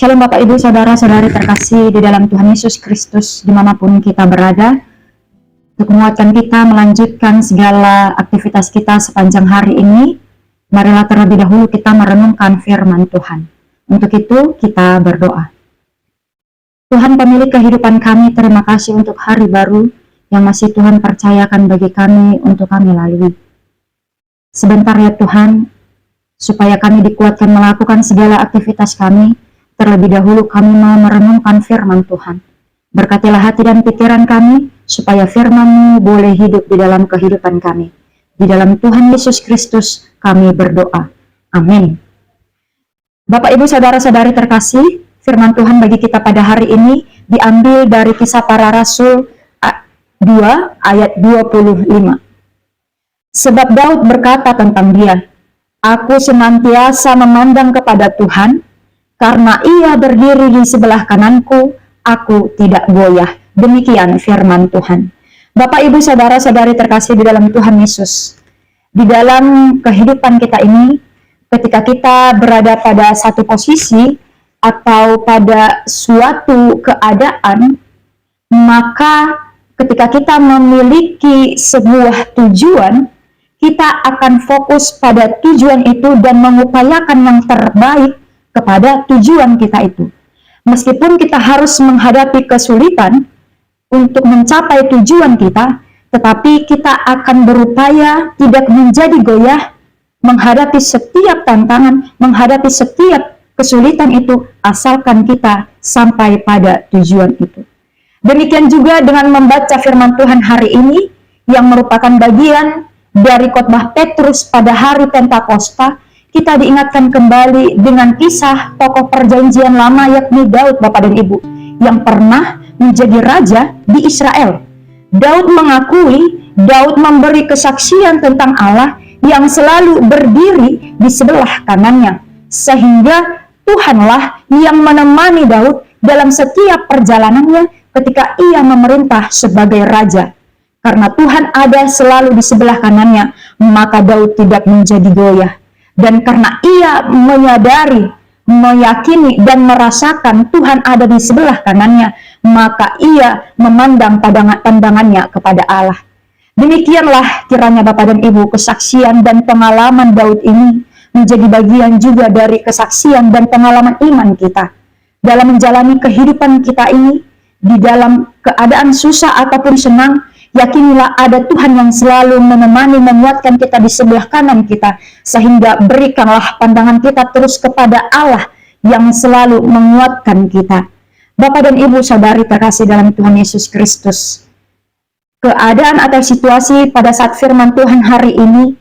Shalom Bapak Ibu Saudara-saudari terkasih di dalam Tuhan Yesus Kristus dimanapun kita berada, untuk menguatkan kita melanjutkan segala aktivitas kita sepanjang hari ini. Marilah terlebih dahulu kita merenungkan firman Tuhan. Untuk itu kita berdoa. Tuhan pemilik kehidupan kami, terima kasih untuk hari baru yang masih Tuhan percayakan bagi kami untuk kami lalui. Sebentar ya Tuhan, supaya kami dikuatkan melakukan segala aktivitas kami. Terlebih dahulu kami mau merenungkan firman Tuhan. Berkatilah hati dan pikiran kami, supaya firman-Mu boleh hidup di dalam kehidupan kami. Di dalam Tuhan Yesus Kristus kami berdoa. Amin. Bapak Ibu Saudara-saudari terkasih, firman Tuhan bagi kita pada hari ini diambil dari Kisah Para Rasul 2 ayat 25. Sebab Daud berkata tentang dia, "Aku senantiasa memandang kepada Tuhan, karena ia berdiri di sebelah kananku, aku tidak goyah." Demikian firman Tuhan. Bapak, Ibu, Saudara-saudari terkasih di dalam Tuhan Yesus. Di dalam kehidupan kita ini, ketika kita berada pada satu posisi atau pada suatu keadaan, maka ketika kita memiliki sebuah tujuan, kita akan fokus pada tujuan itu dan mengupayakan yang terbaik kepada tujuan kita itu. Meskipun kita harus menghadapi kesulitan untuk mencapai tujuan kita, tetapi kita akan berupaya tidak menjadi goyah menghadapi setiap tantangan, menghadapi setiap kesulitan itu, asalkan kita sampai pada tujuan itu. Demikian juga dengan membaca firman Tuhan hari ini, yang merupakan bagian dari khotbah Petrus pada hari Pentakosta. Kita diingatkan kembali dengan kisah tokoh perjanjian lama, yakni Daud, Bapak dan Ibu, yang pernah menjadi raja di Israel. Daud mengakui, Daud memberi kesaksian tentang Allah yang selalu berdiri di sebelah kanannya, sehingga Tuhanlah yang menemani Daud dalam setiap perjalanannya ketika ia memerintah sebagai raja. Karena Tuhan ada selalu di sebelah kanannya, maka Daud tidak menjadi goyah. Dan karena ia menyadari, meyakini, dan merasakan Tuhan ada di sebelah kanannya, maka ia memandang pandangannya kepada Allah. Demikianlah kiranya Bapak dan Ibu, kesaksian dan pengalaman Daud ini menjadi bagian juga dari kesaksian dan pengalaman iman kita. Dalam menjalani kehidupan kita ini, di dalam keadaan susah ataupun senang, yakinilah ada Tuhan yang selalu menemani, menguatkan kita di sebelah kanan kita, sehingga berikanlah pandangan kita terus kepada Allah yang selalu menguatkan kita. Bapak dan Ibu Saudari terkasih dalam Tuhan Yesus Kristus, keadaan atau situasi pada saat firman Tuhan hari ini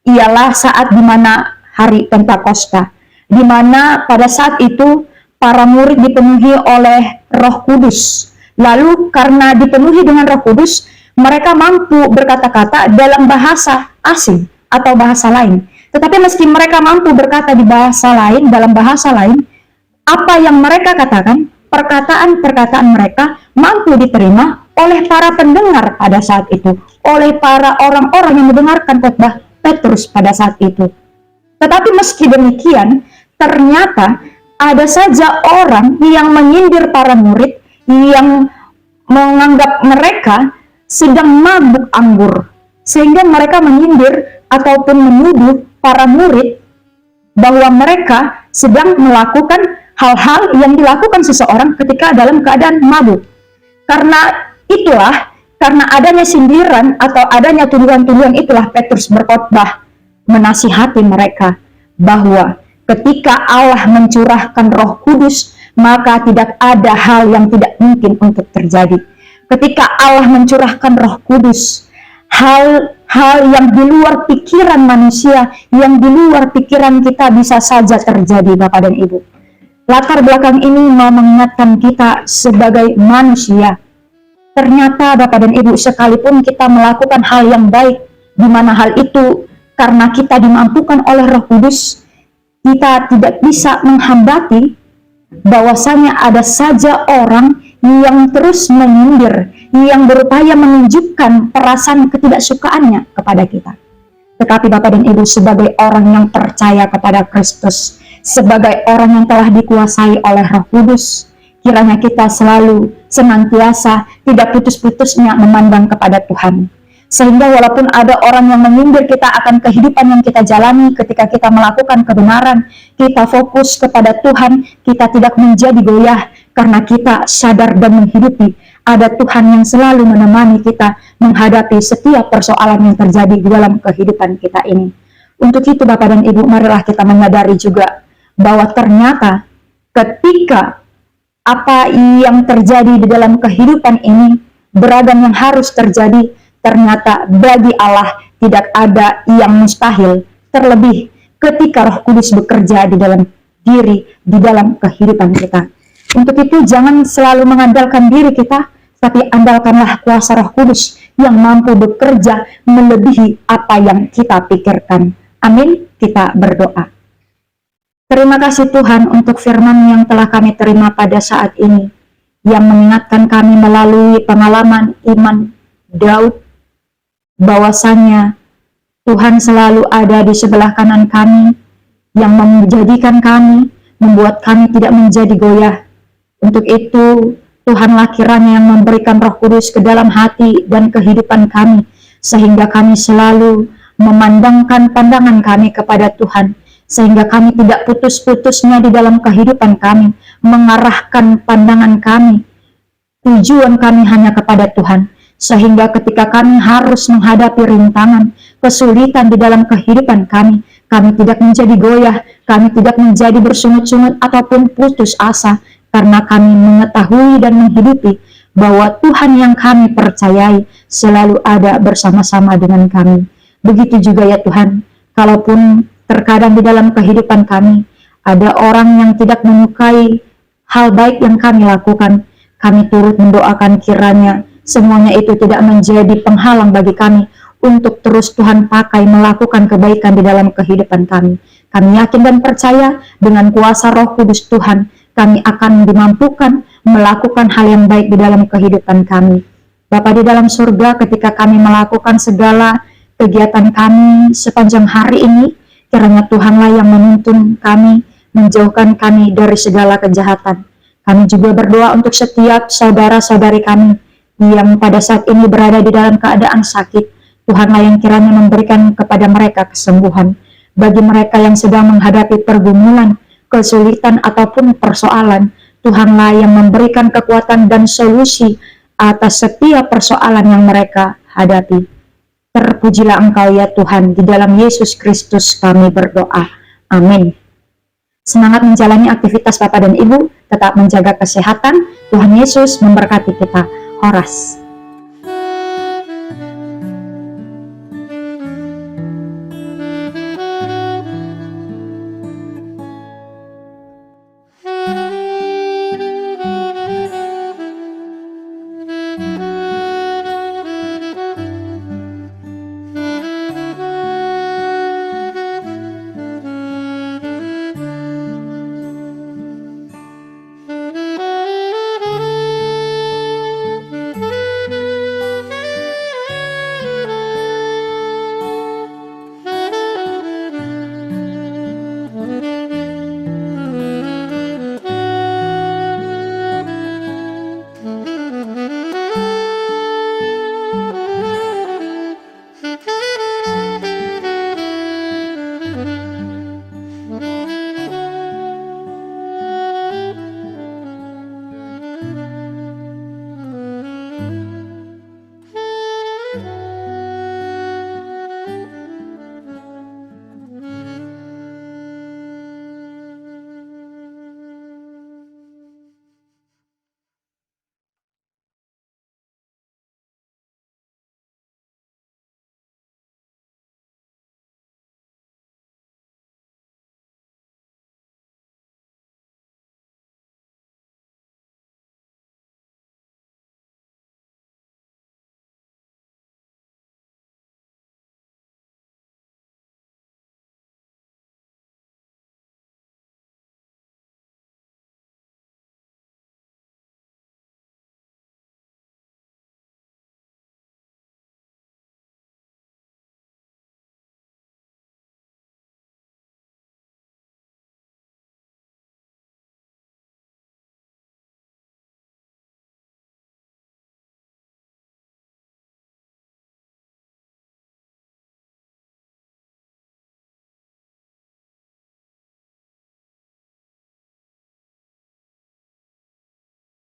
ialah saat di mana hari Pentakosta, di mana pada saat itu para murid dipenuhi oleh Roh Kudus. Lalu karena dipenuhi dengan Roh Kudus, mereka mampu berkata-kata dalam bahasa asing atau bahasa lain. Tetapi meski mereka mampu berkata di bahasa lain, dalam bahasa lain, apa yang mereka katakan, perkataan-perkataan mereka mampu diterima oleh para pendengar pada saat itu, oleh para orang-orang yang mendengarkan khotbah Petrus pada saat itu. Tetapi meski demikian, ternyata ada saja orang yang menyindir para murid, yang menganggap mereka sedang mabuk anggur, sehingga mereka menyindir ataupun menuduh para murid bahwa mereka sedang melakukan hal-hal yang dilakukan seseorang ketika dalam keadaan mabuk. Karena itulah, karena adanya sindiran atau adanya tuduhan-tuduhan itulah Petrus berkhotbah menasihati mereka bahwa ketika Allah mencurahkan Roh Kudus, maka tidak ada hal yang tidak mungkin untuk terjadi. Ketika Allah mencurahkan Roh Kudus, hal-hal yang di luar pikiran manusia, yang di luar pikiran kita bisa saja terjadi, Bapak dan Ibu. Latar belakang ini mau mengingatkan kita sebagai manusia. Ternyata Bapak dan Ibu, sekalipun kita melakukan hal yang baik, di mana hal itu karena kita dimampukan oleh Roh Kudus, kita tidak bisa menghambati bahwasanya ada saja orang yang terus menyindir, yang berupaya menunjukkan perasaan ketidaksukaannya kepada kita. Tetapi Bapak dan Ibu, sebagai orang yang percaya kepada Kristus, sebagai orang yang telah dikuasai oleh Roh Kudus. Kiranya kita selalu senantiasa tidak putus-putusnya memandang kepada Tuhan. Sehingga walaupun ada orang yang menyindir kita akan kehidupan yang kita jalani ketika kita melakukan kebenaran, kita fokus kepada Tuhan, kita tidak menjadi goyah karena kita sadar dan menghidupi ada Tuhan yang selalu menemani kita menghadapi setiap persoalan yang terjadi di dalam kehidupan kita ini. Untuk itu Bapak dan Ibu, marilah kita menyadari juga bahwa ternyata ketika apa yang terjadi di dalam kehidupan ini beragam yang harus terjadi, ternyata bagi Allah tidak ada yang mustahil, terlebih ketika Roh Kudus bekerja di dalam di dalam kehidupan kita. Untuk itu jangan selalu mengandalkan diri kita, tapi andalkanlah kuasa Roh Kudus yang mampu bekerja melebihi apa yang kita pikirkan. Amin. Kita berdoa. Terima kasih Tuhan untuk firman yang telah kami terima pada saat ini, yang mengingatkan kami melalui pengalaman iman Daud, bahwasanya Tuhan selalu ada di sebelah kanan kami, yang menjadikan kami, membuat kami tidak menjadi goyah. Untuk itu, Tuhanlah kiranya yang memberikan Roh Kudus ke dalam hati dan kehidupan kami, sehingga kami selalu memandangkan pandangan kami kepada Tuhan, sehingga kami tidak putus-putusnya di dalam kehidupan kami, mengarahkan pandangan kami, tujuan kami hanya kepada Tuhan. Sehingga ketika kami harus menghadapi rintangan, kesulitan di dalam kehidupan kami tidak menjadi goyah, kami tidak menjadi bersungut-sungut ataupun putus asa, karena kami mengetahui dan menghidupi bahwa Tuhan yang kami percayai selalu ada bersama-sama dengan kami. Begitu juga ya Tuhan, kalaupun terkadang di dalam kehidupan kami ada orang yang tidak menyukai hal baik yang kami lakukan, kami turut mendoakan kiranya semuanya itu tidak menjadi penghalang bagi kami untuk terus Tuhan pakai melakukan kebaikan di dalam kehidupan kami. Kami yakin dan percaya dengan kuasa Roh Kudus Tuhan, kami akan dimampukan melakukan hal yang baik di dalam kehidupan kami. Bapa di dalam surga, ketika kami melakukan segala kegiatan kami sepanjang hari ini, kiranya Tuhanlah yang menuntun kami, menjauhkan kami dari segala kejahatan. Kami juga berdoa untuk setiap saudara-saudari kami yang pada saat ini berada di dalam keadaan sakit. Tuhanlah yang kiranya memberikan kepada mereka kesembuhan. Bagi mereka yang sedang menghadapi pergumulan, kesulitan ataupun persoalan, Tuhanlah yang memberikan kekuatan dan solusi atas setiap persoalan yang mereka hadapi. Terpujilah Engkau ya Tuhan, di dalam Yesus Kristus kami berdoa. Amin. Semangat menjalani aktivitas Bapak dan Ibu, tetap menjaga kesehatan. Tuhan Yesus memberkati kita. Horas.